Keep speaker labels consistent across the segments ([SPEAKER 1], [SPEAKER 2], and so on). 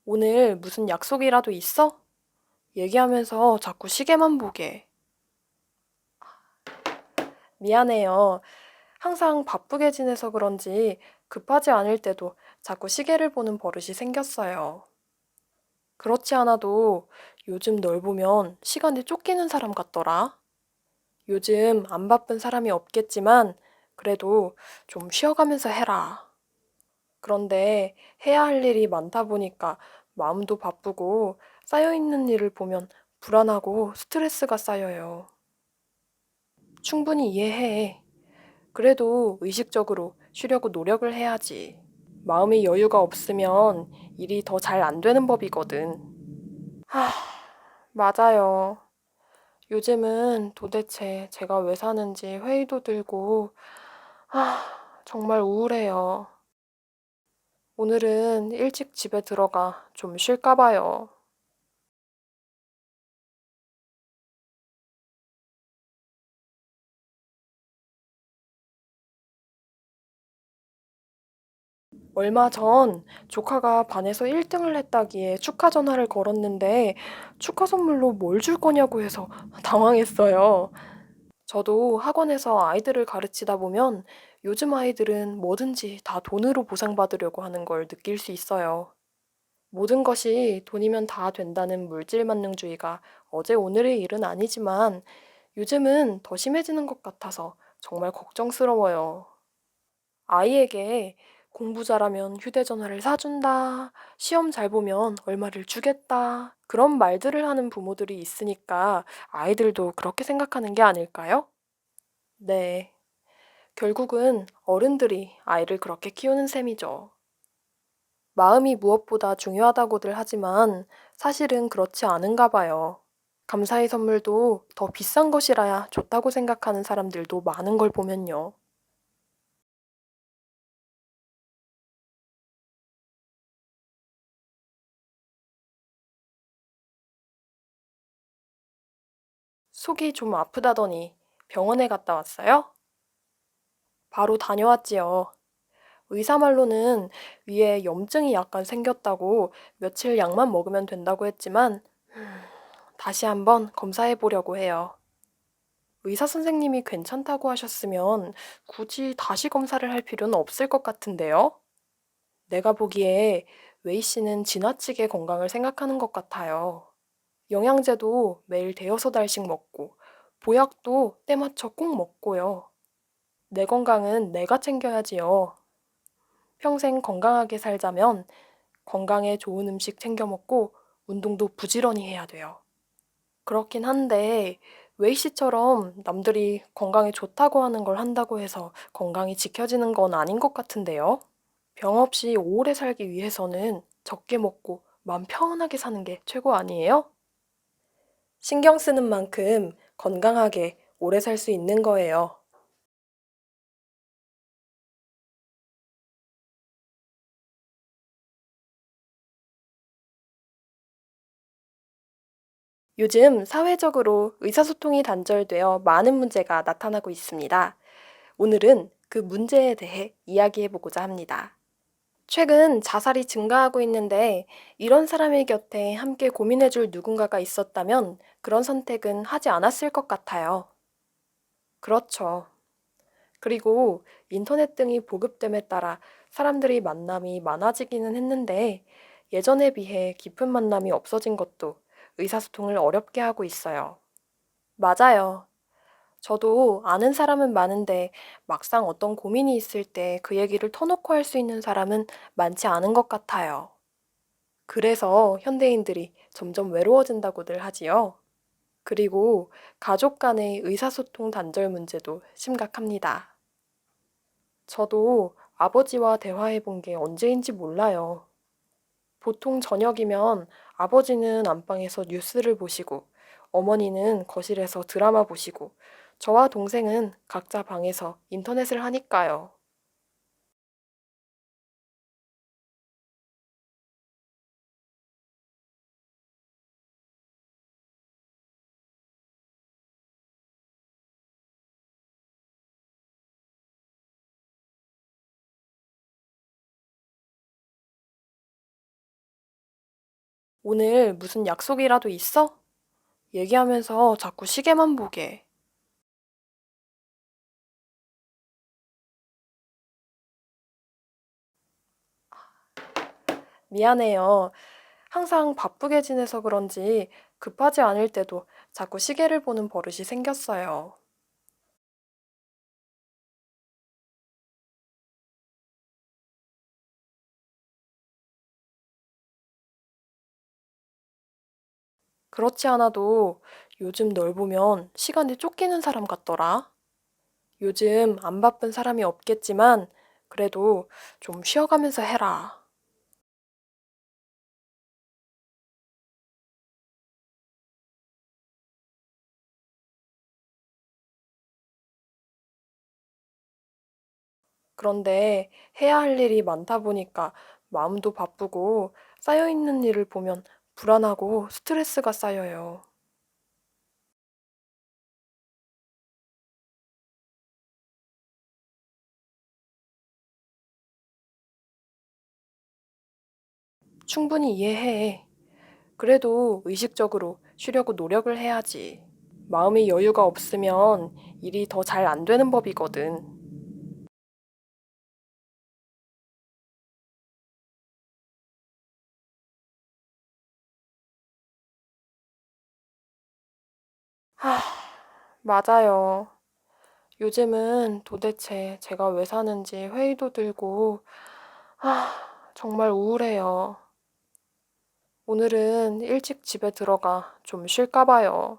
[SPEAKER 1] 오늘 무슨 약속이라도 있어? 얘기하면서 자꾸 시계만 보게. 미안해요. 항상 바쁘게 지내서 그런지 급하지 않을 때도 자꾸 시계를 보는 버릇이 생겼어요. 그렇지 않아도 요즘 널 보면 시간에 쫓기는 사람 같더라. 요즘 안 바쁜 사람이 없겠지만 그래도 좀 쉬어가면서 해라. 그런데 해야 할 일이 많다 보니까 마음도 바쁘고 쌓여있는 일을 보면 불안하고 스트레스가 쌓여요. 충분히 이해해. 그래도 의식적으로 쉬려고 노력을 해야지. 마음의 여유가 없으면 일이 더 잘 안 되는 법이거든. 하, 맞아요. 요즘은 도대체 제가 왜 사는지 회의도 들고, 정말 우울해요. 오늘은 일찍 집에 들어가 좀 쉴까 봐요. 얼마 전 조카가 반에서 1등을 했다기에 축하 전화를 걸었는데 축하 선물로 뭘 줄 거냐고 해서 당황했어요. 저도 학원에서 아이들을 가르치다 보면 요즘 아이들은 뭐든지 다 돈으로 보상받으려고 하는 걸 느낄 수 있어요. 모든 것이 돈이면 다 된다는 물질만능주의가 어제 오늘의 일은 아니지만 요즘은 더 심해지는 것 같아서 정말 걱정스러워요. 아이에게 공부 잘하면 휴대전화를 사준다, 시험 잘 보면 얼마를 주겠다, 그런 말들을 하는 부모들이 있으니까 아이들도 그렇게 생각하는 게 아닐까요? 네. 결국은 어른들이 아이를 그렇게 키우는 셈이죠. 마음이 무엇보다 중요하다고들 하지만 사실은 그렇지 않은가 봐요. 감사의 선물도 더 비싼 것이라야 좋다고 생각하는 사람들도 많은 걸 보면요. 속이 좀 아프다더니 병원에 갔다 왔어요? 바로 다녀왔지요. 의사 말로는 위에 염증이 약간 생겼다고 며칠 약만 먹으면 된다고 했지만 다시 한번 검사해 보려고 해요. 의사 선생님이 괜찮다고 하셨으면 굳이 다시 검사를 할 필요는 없을 것 같은데요? 내가 보기에 웨이 씨는 지나치게 건강을 생각하는 것 같아요. 영양제도 매일 대여섯 알씩 먹고, 보약도 때 맞춰 꼭 먹고요. 내 건강은 내가 챙겨야지요. 평생 건강하게 살자면 건강에 좋은 음식 챙겨 먹고 운동도 부지런히 해야 돼요. 그렇긴 한데 웨이 씨처럼 남들이 건강에 좋다고 하는 걸 한다고 해서 건강이 지켜지는 건 아닌 것 같은데요. 병 없이 오래 살기 위해서는 적게 먹고 마음 편하게 사는 게 최고 아니에요? 신경 쓰는 만큼 건강하게 오래 살 수 있는 거예요. 요즘 사회적으로 의사소통이 단절되어 많은 문제가 나타나고 있습니다. 오늘은 그 문제에 대해 이야기해 보고자 합니다. 최근 자살이 증가하고 있는데 이런 사람의 곁에 함께 고민해 줄 누군가가 있었다면 그런 선택은 하지 않았을 것 같아요. 그렇죠. 그리고 인터넷 등이 보급됨에 따라 사람들이 만남이 많아지기는 했는데 예전에 비해 깊은 만남이 없어진 것도 의사소통을 어렵게 하고 있어요. 맞아요. 저도 아는 사람은 많은데 막상 어떤 고민이 있을 때 그 얘기를 터놓고 할 수 있는 사람은 많지 않은 것 같아요. 그래서 현대인들이 점점 외로워진다고들 하지요. 그리고 가족 간의 의사소통 단절 문제도 심각합니다. 저도 아버지와 대화해 본 게 언제인지 몰라요. 보통 저녁이면 아버지는 안방에서 뉴스를 보시고, 어머니는 거실에서 드라마 보시고, 저와 동생은 각자 방에서 인터넷을 하니까요. 오늘 무슨 약속이라도 있어? 얘기하면서 자꾸 시계만 보게. 미안해요. 항상 바쁘게 지내서 그런지 급하지 않을 때도 자꾸 시계를 보는 버릇이 생겼어요. 그렇지 않아도 요즘 널 보면 시간에 쫓기는 사람 같더라. 요즘 안 바쁜 사람이 없겠지만 그래도 좀 쉬어가면서 해라. 그런데 해야 할 일이 많다 보니까 마음도 바쁘고 쌓여있는 일을 보면 불안하고 스트레스가 쌓여요. 충분히 이해해. 그래도 의식적으로 쉬려고 노력을 해야지. 마음의 여유가 없으면 일이 더 잘 안 되는 법이거든. 하, 맞아요. 요즘은 도대체 제가 왜 사는지 회의도 들고, 아, 정말 우울해요. 오늘은 일찍 집에 들어가 좀 쉴까 봐요.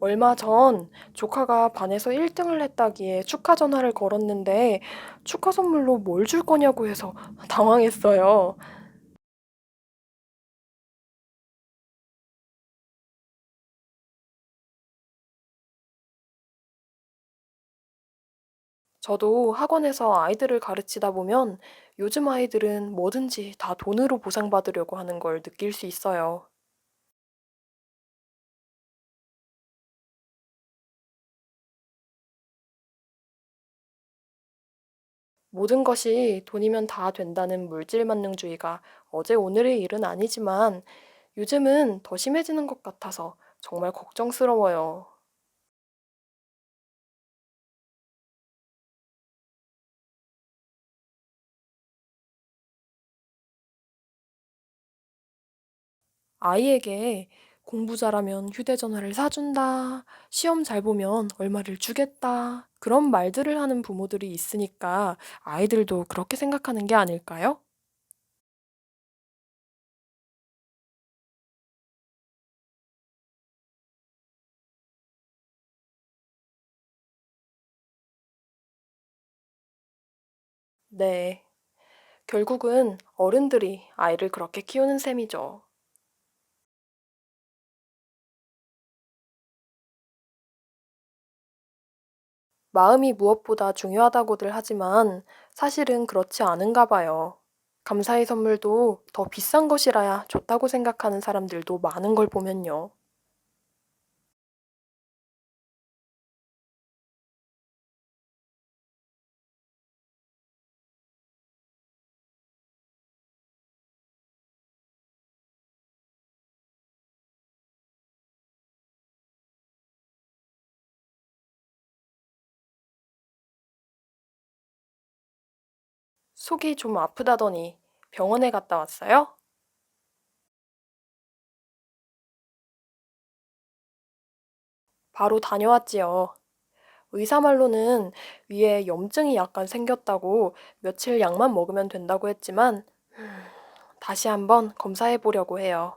[SPEAKER 1] 얼마 전 조카가 반에서 1등을 했다기에 축하 전화를 걸었는데 축하 선물로 뭘 줄 거냐고 해서 당황했어요. 저도 학원에서 아이들을 가르치다 보면 요즘 아이들은 뭐든지 다 돈으로 보상받으려고 하는 걸 느낄 수 있어요. 모든 것이 돈이면 다 된다는 물질만능주의가 어제 오늘의 일은 아니지만 요즘은 더 심해지는 것 같아서 정말 걱정스러워요. 아이에게 공부 잘하면 휴대전화를 사준다, 시험 잘 보면 얼마를 주겠다, 그런 말들을 하는 부모들이 있으니까 아이들도 그렇게 생각하는 게 아닐까요? 네. 결국은 어른들이 아이를 그렇게 키우는 셈이죠. 마음이 무엇보다 중요하다고들 하지만 사실은 그렇지 않은가 봐요. 감사의 선물도 더 비싼 것이라야 좋다고 생각하는 사람들도 많은 걸 보면요. 속이 좀 아프다더니 병원에 갔다 왔어요? 바로 다녀왔지요. 의사 말로는 위에 염증이 약간 생겼다고 며칠 약만 먹으면 된다고 했지만 다시 한번 검사해 보려고 해요.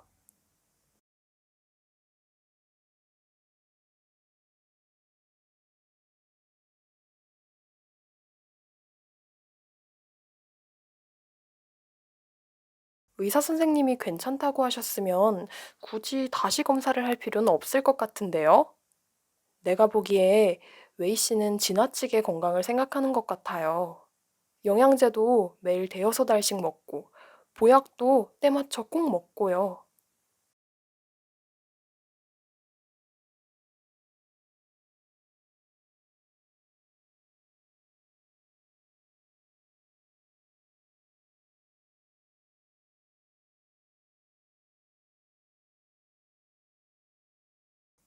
[SPEAKER 1] 의사 선생님이 괜찮다고 하셨으면 굳이 다시 검사를 할 필요는 없을 것 같은데요? 내가 보기에 웨이 씨는 지나치게 건강을 생각하는 것 같아요. 영양제도 매일 대여섯 알씩 먹고, 보약도 때 맞춰 꼭 먹고요.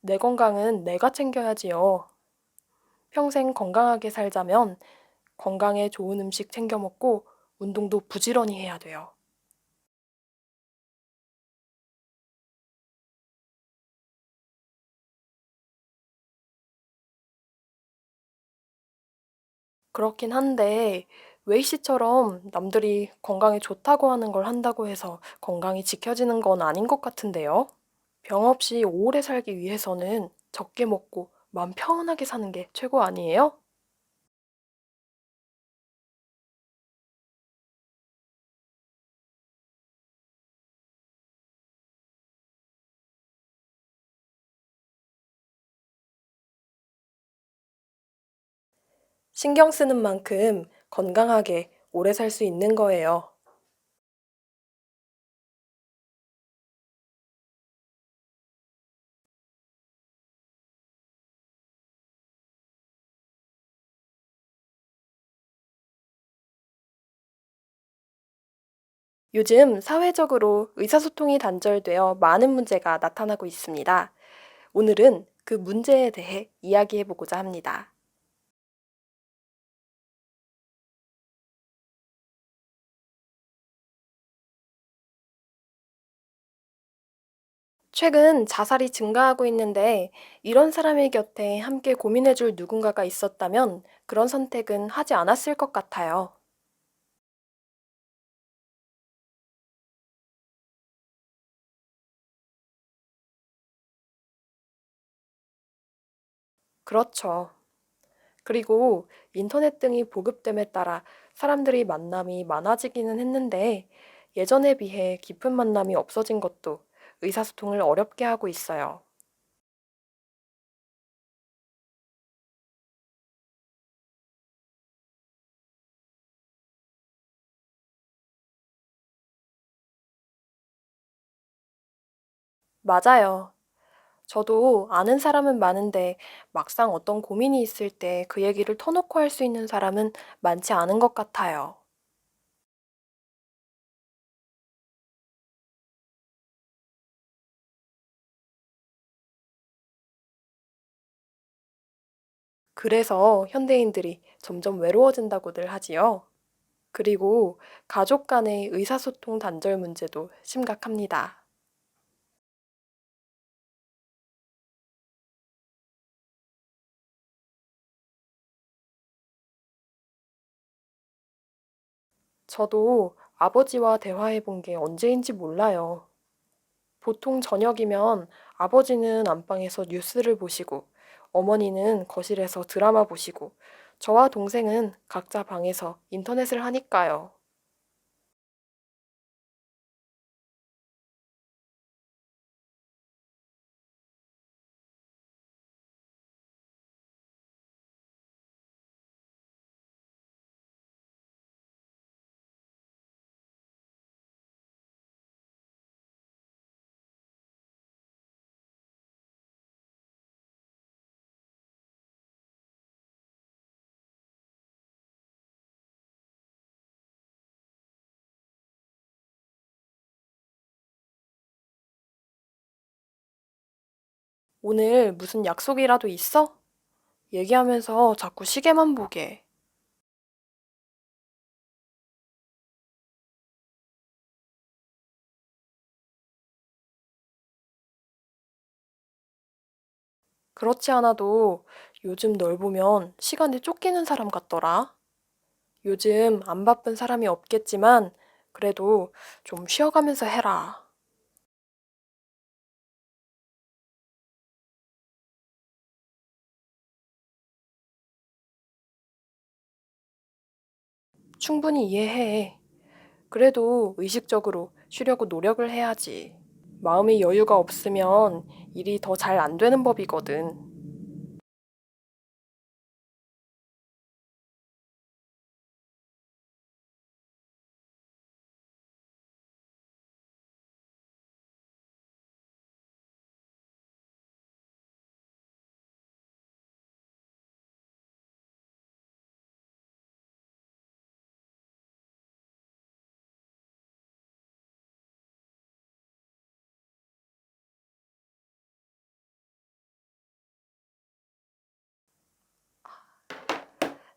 [SPEAKER 1] 내 건강은 내가 챙겨야지요. 평생 건강하게 살자면 건강에 좋은 음식 챙겨 먹고 운동도 부지런히 해야 돼요. 그렇긴 한데 웨이 씨처럼 남들이 건강에 좋다고 하는 걸 한다고 해서 건강이 지켜지는 건 아닌 것 같은데요. 병 없이 오래 살기 위해서는 적게 먹고 마음 편하게 사는 게 최고 아니에요? 신경 쓰는 만큼 건강하게 오래 살 수 있는 거예요. 요즘 사회적으로 의사소통이 단절되어 많은 문제가 나타나고 있습니다. 오늘은 그 문제에 대해 이야기해 보고자 합니다. 최근 자살이 증가하고 있는데 이런 사람의 곁에 함께 고민해 줄 누군가가 있었다면 그런 선택은 하지 않았을 것 같아요. 그렇죠. 그리고 인터넷 등이 보급됨에 따라 사람들이 만남이 많아지기는 했는데 예전에 비해 깊은 만남이 없어진 것도 의사소통을 어렵게 하고 있어요. 맞아요. 저도 아는 사람은 많은데 막상 어떤 고민이 있을 때 그 얘기를 터놓고 할 수 있는 사람은 많지 않은 것 같아요. 그래서 현대인들이 점점 외로워진다고들 하지요. 그리고 가족 간의 의사소통 단절 문제도 심각합니다. 저도 아버지와 대화해 본 게 언제인지 몰라요. 보통 저녁이면 아버지는 안방에서 뉴스를 보시고, 어머니는 거실에서 드라마 보시고, 저와 동생은 각자 방에서 인터넷을 하니까요. 오늘 무슨 약속이라도 있어? 얘기하면서 자꾸 시계만 보게. 그렇지 않아도 요즘 널 보면 시간에 쫓기는 사람 같더라. 요즘 안 바쁜 사람이 없겠지만 그래도 좀 쉬어가면서 해라. 충분히 이해해. 그래도 의식적으로 쉬려고 노력을 해야지. 마음의 여유가 없으면 일이 더 잘 안 되는 법이거든.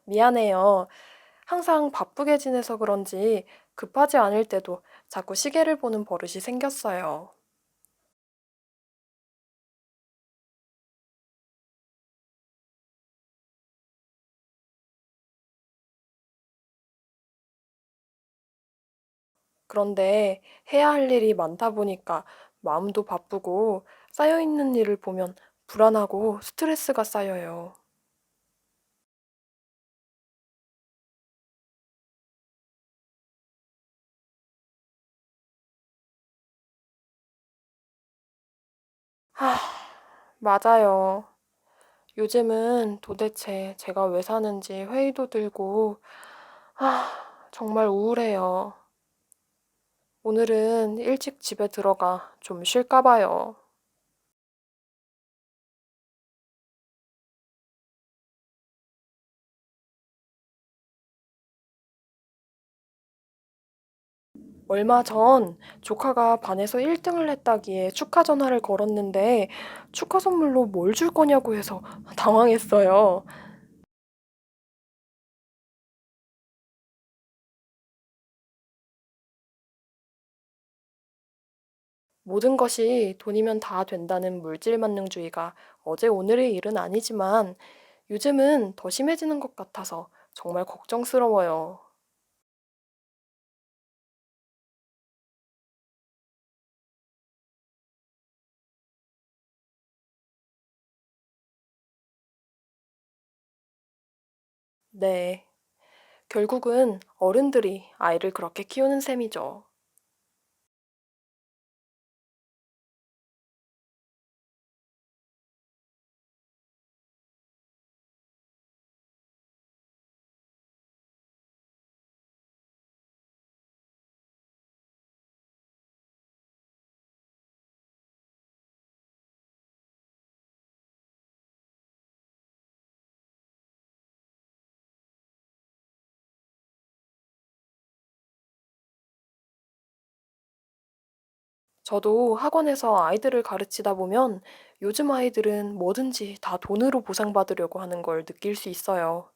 [SPEAKER 1] 미안해요. 항상 바쁘게 지내서 그런지 급하지 않을 때도 자꾸 시계를 보는 버릇이 생겼어요. 그런데 해야 할 일이 많다 보니까 마음도 바쁘고 쌓여있는 일을 보면 불안하고 스트레스가 쌓여요. 하, 맞아요. 요즘은 도대체 제가 왜 사는지 회의도 들고, 아, 정말 우울해요. 오늘은 일찍 집에 들어가 좀 쉴까 봐요. 얼마 전 조카가 반에서 1등을 했다기에 축하 전화를 걸었는데 축하 선물로 뭘 줄 거냐고 해서 당황했어요. 모든 것이 돈이면 다 된다는 물질만능주의가 어제 오늘의 일은 아니지만 요즘은 더 심해지는 것 같아서 정말 걱정스러워요. 네. 결국은 어른들이 아이를 그렇게 키우는 셈이죠. 저도 학원에서 아이들을 가르치다 보면 요즘 아이들은 뭐든지 다 돈으로 보상받으려고 하는 걸 느낄 수 있어요.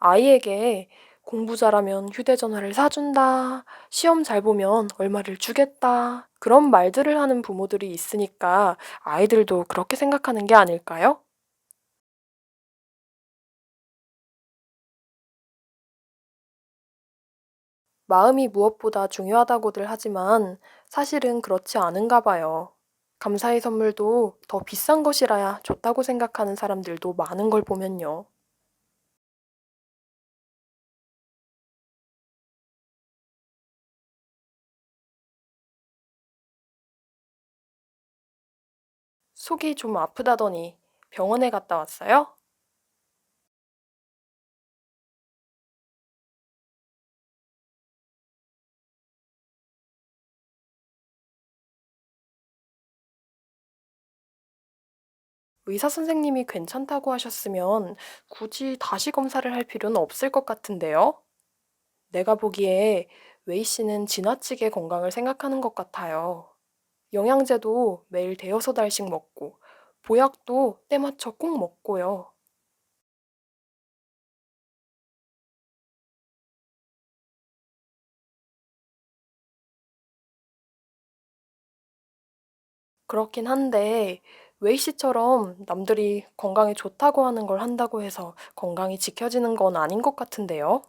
[SPEAKER 1] 아이에게 공부 잘하면 휴대전화를 사준다, 시험 잘 보면 얼마를 주겠다, 그런 말들을 하는 부모들이 있으니까 아이들도 그렇게 생각하는 게 아닐까요? 마음이 무엇보다 중요하다고들 하지만 사실은 그렇지 않은가 봐요. 감사의 선물도 더 비싼 것이라야 좋다고 생각하는 사람들도 많은 걸 보면요. 속이 좀 아프다더니 병원에 갔다 왔어요? 의사 선생님이 괜찮다고 하셨으면 굳이 다시 검사를 할 필요는 없을 것 같은데요? 내가 보기에 웨이 씨는 지나치게 건강을 생각하는 것 같아요. 영양제도 매일 대여섯 알씩 먹고, 보약도 때 맞춰 꼭 먹고요. 그렇긴 한데, 웨이 씨처럼 남들이 건강에 좋다고 하는 걸 한다고 해서 건강이 지켜지는 건 아닌 것 같은데요?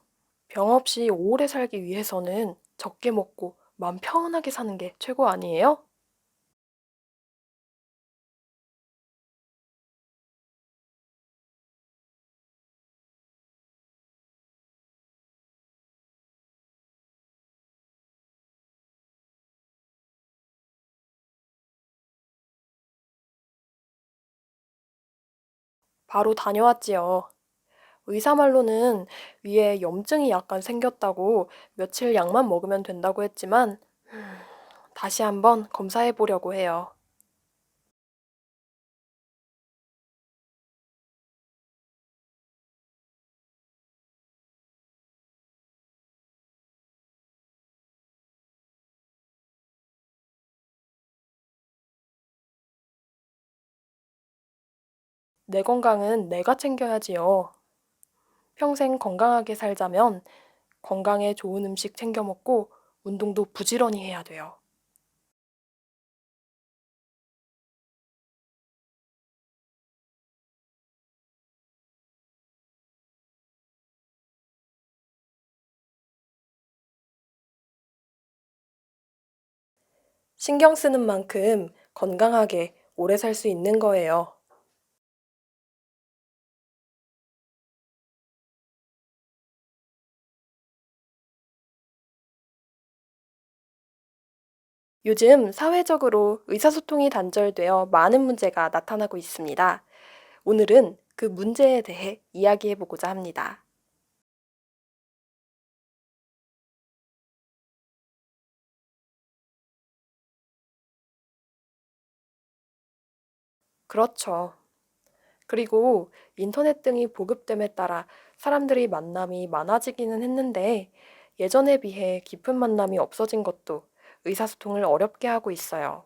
[SPEAKER 1] 병 없이 오래 살기 위해서는 적게 먹고 마음 편하게 사는 게 최고 아니에요? 바로 다녀왔지요. 의사 말로는 위에 염증이 약간 생겼다고 며칠 약만 먹으면 된다고 했지만 다시 한번 검사해 보려고 해요. 내 건강은 내가 챙겨야지요. 평생 건강하게 살자면 건강에 좋은 음식 챙겨 먹고 운동도 부지런히 해야 돼요. 신경 쓰는 만큼 건강하게 오래 살 수 있는 거예요. 요즘 사회적으로 의사소통이 단절되어 많은 문제가 나타나고 있습니다. 오늘은 그 문제에 대해 이야기해 보고자 합니다. 그렇죠. 그리고 인터넷 등이 보급됨에 따라 사람들이 만남이 많아지기는 했는데 예전에 비해 깊은 만남이 없어진 것도 의사소통을 어렵게 하고 있어요.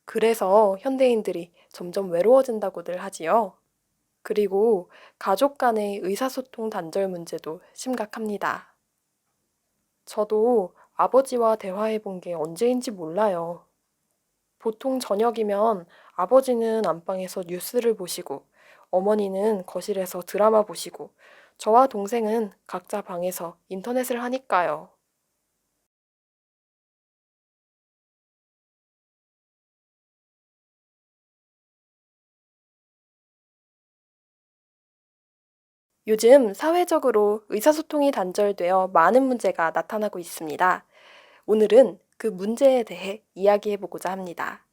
[SPEAKER 1] 그래서 현대인들이 점점 외로워진다고들 하지요. 그리고 가족 간의 의사소통 단절 문제도 심각합니다. 저도 아버지와 대화해 본 게 언제인지 몰라요. 보통 저녁이면 아버지는 안방에서 뉴스를 보시고, 어머니는 거실에서 드라마 보시고, 저와 동생은 각자 방에서 인터넷을 하니까요. 요즘 사회적으로 의사소통이 단절되어 많은 문제가 나타나고 있습니다. 오늘은 그 문제에 대해 이야기해 보고자 합니다.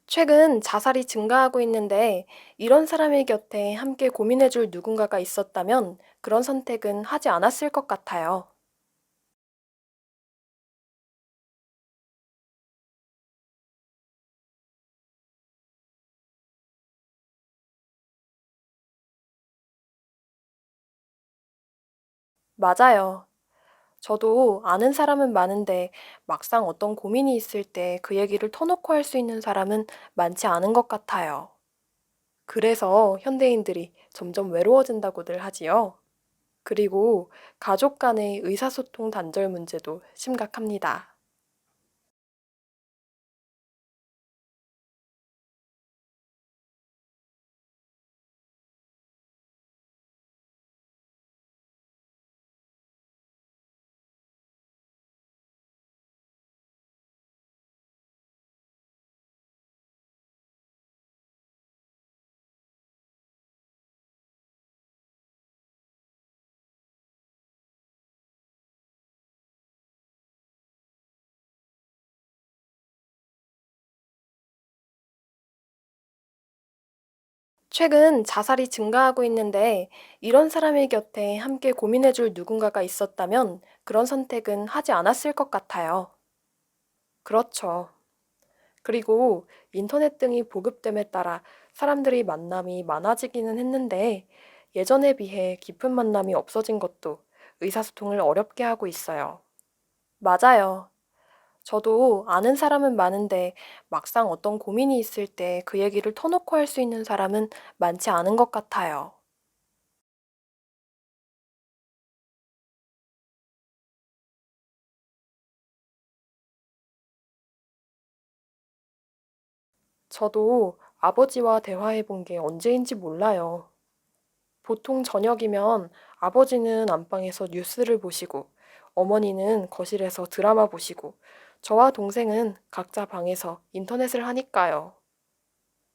[SPEAKER 1] 최근 자살이 증가하고 있는데 이런 사람의 곁에 함께 고민해 줄 누군가가 있었다면 그런 선택은 하지 않았을 것 같아요. 맞아요. 저도 아는 사람은 많은데 막상 어떤 고민이 있을 때 그 얘기를 터놓고 할 수 있는 사람은 많지 않은 것 같아요. 그래서 현대인들이 점점 외로워진다고들 하지요. 그리고 가족 간의 의사소통 단절 문제도 심각합니다. 최근 자살이 증가하고 있는데 이런 사람의 곁에 함께 고민해줄 누군가가 있었다면 그런 선택은 하지 않았을 것 같아요. 그렇죠. 그리고 인터넷 등이 보급됨에 따라 사람들이 만남이 많아지기는 했는데 예전에 비해 깊은 만남이 없어진 것도 의사소통을 어렵게 하고 있어요. 맞아요. 저도 아는 사람은 많은데 막상 어떤 고민이 있을 때 그 얘기를 터놓고 할 수 있는 사람은 많지 않은 것 같아요. 저도 아버지와 대화해 본 게 언제인지 몰라요. 보통 저녁이면 아버지는 안방에서 뉴스를 보시고, 어머니는 거실에서 드라마 보시고, 저와 동생은 각자 방에서 인터넷을 하니까요.